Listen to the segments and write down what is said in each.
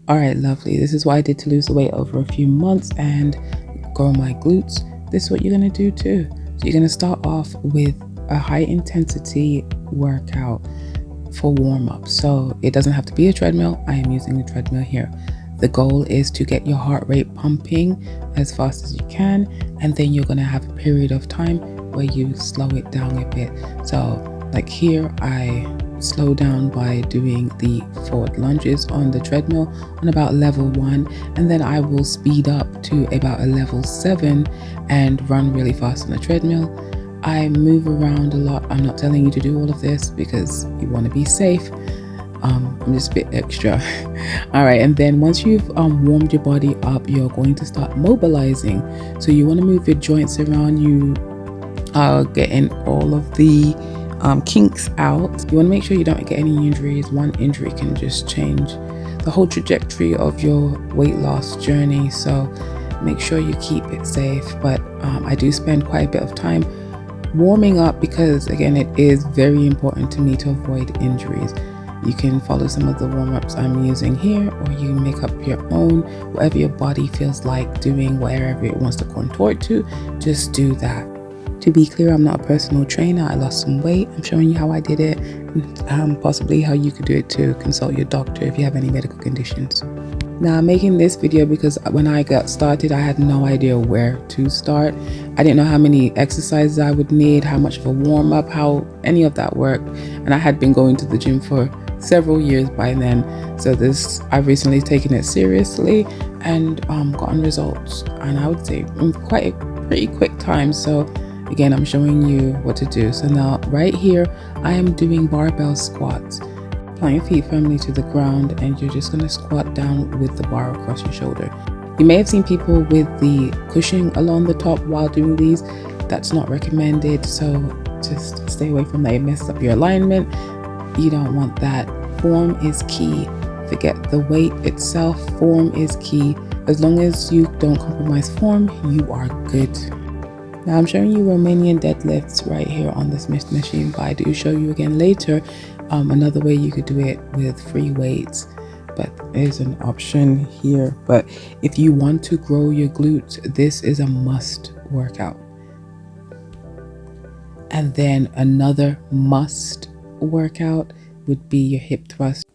All right, lovely. This is what I did to lose the weight over a few months and grow my glutes. This is what you're going to do too. So you're going to start off with a high intensity workout for warm up. So it doesn't have to be a treadmill. I am using a treadmill here. The goal is to get your heart rate pumping as fast as you can, and then you're going to have a period of time where you slow it down a bit. So like here, I slow down by doing the forward lunges on the treadmill on about level 1, and then I will speed up to about a level 7 and run really fast on the treadmill. I move around a lot. I'm not telling you to do all of this because you want to be safe. I'm just a bit extra. All right, and then once you've warmed your body up, you're going to start mobilizing. So you want to move your joints around. You are getting all of the kinks out. You want to make sure you don't get any injuries. One injury can just change the whole trajectory of your weight loss journey. So make sure you keep it safe. But I do spend quite a bit of time warming up because, again, it is very important to me to avoid injuries. You can follow some of the warm-ups I'm using here, or you can make up your own. Whatever your body feels like doing, wherever it wants to contort to, just do that. To be clear, I'm not a personal trainer. I lost some weight. I'm showing you how I did it, and possibly how you could do it too. Consult your doctor if you have any medical conditions. Now, I'm making this video because when I got started, I had no idea where to start. I didn't know how many exercises I would need, how much of a warm-up, how any of that worked. And I had been going to the gym for several years by then. So I've recently taken it seriously and gotten results. And I would say in quite a pretty quick time. So again, I'm showing you what to do. So now right here, I am doing barbell squats. Plant your feet firmly to the ground, and you're just going to squat down with the bar across your shoulder. You may have seen people with the cushion along the top while doing these. That's not recommended, so just stay away from that. It messes up your alignment. You don't want that. Form is key. Forget the weight itself. Form is key. As long as you don't compromise form, you are good. Now I'm showing you Romanian deadlifts right here on this machine, but I do show you again later another way you could do it with free weights, but there's an option here. But if you want to grow your glutes, this is a must workout. And then another must workout would be your hip thrust.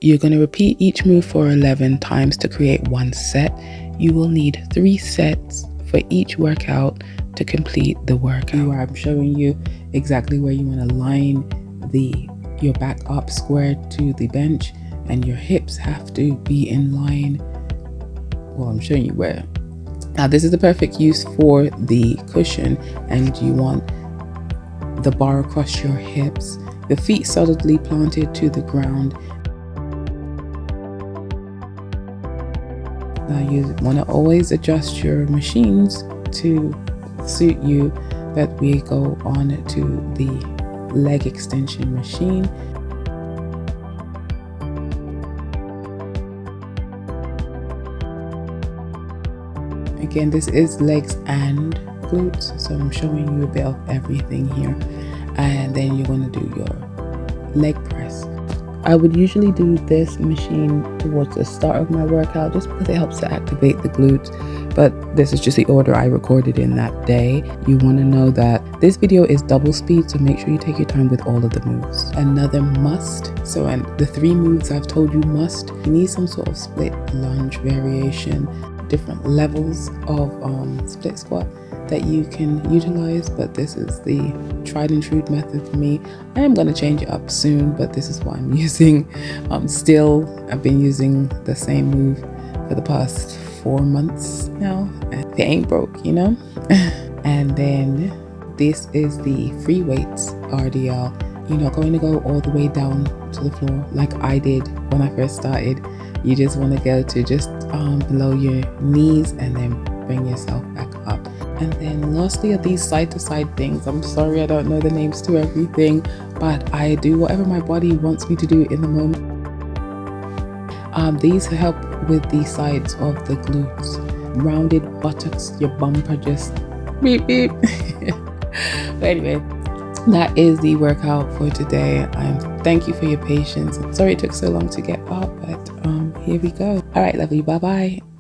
You're going to repeat each move for 11 times to create one set. You will need 3 sets for each workout to complete the workout. I'm showing you exactly where you want to line your back up square to the bench, and your hips have to be in line. Well, I'm showing you where. Now this is the perfect use for the cushion, and you want the bar across your hips, your feet solidly planted to the ground. Now you want to always adjust your machines to suit you, but we go on to the leg extension machine. Again, this is legs and glutes, so I'm showing you a bit of everything here. And then you're going to do your leg press. I would usually do this machine towards the start of my workout just because it helps to activate the glutes, but this is just the order I recorded in that day. You want to know that this video is double speed, so make sure you take your time with all of the moves. Another must, so and the 3 moves I've told you must, you need some sort of split lunge variation, different levels of split squat that you can utilize, but this is the tried and true method for me. I am going to change it up soon, but this is what I'm using. Still, I've been using the same move for the past 4 months now. If it ain't broke, you know. And then this is the free weights RDL. You're not going to go all the way down to the floor like I did when I first started. You just want to go to just below your knees and then bring yourself back up. And then lastly are these side to side things. I'm sorry I don't know the names to everything, but I do whatever my body wants me to do in the moment. These help with the sides of the glutes. Rounded buttocks, your bumper just beep beep. But anyway, that is the workout for today. Thank you for your patience. Sorry it took so long to get up, but here we go. All right, lovely. Bye bye.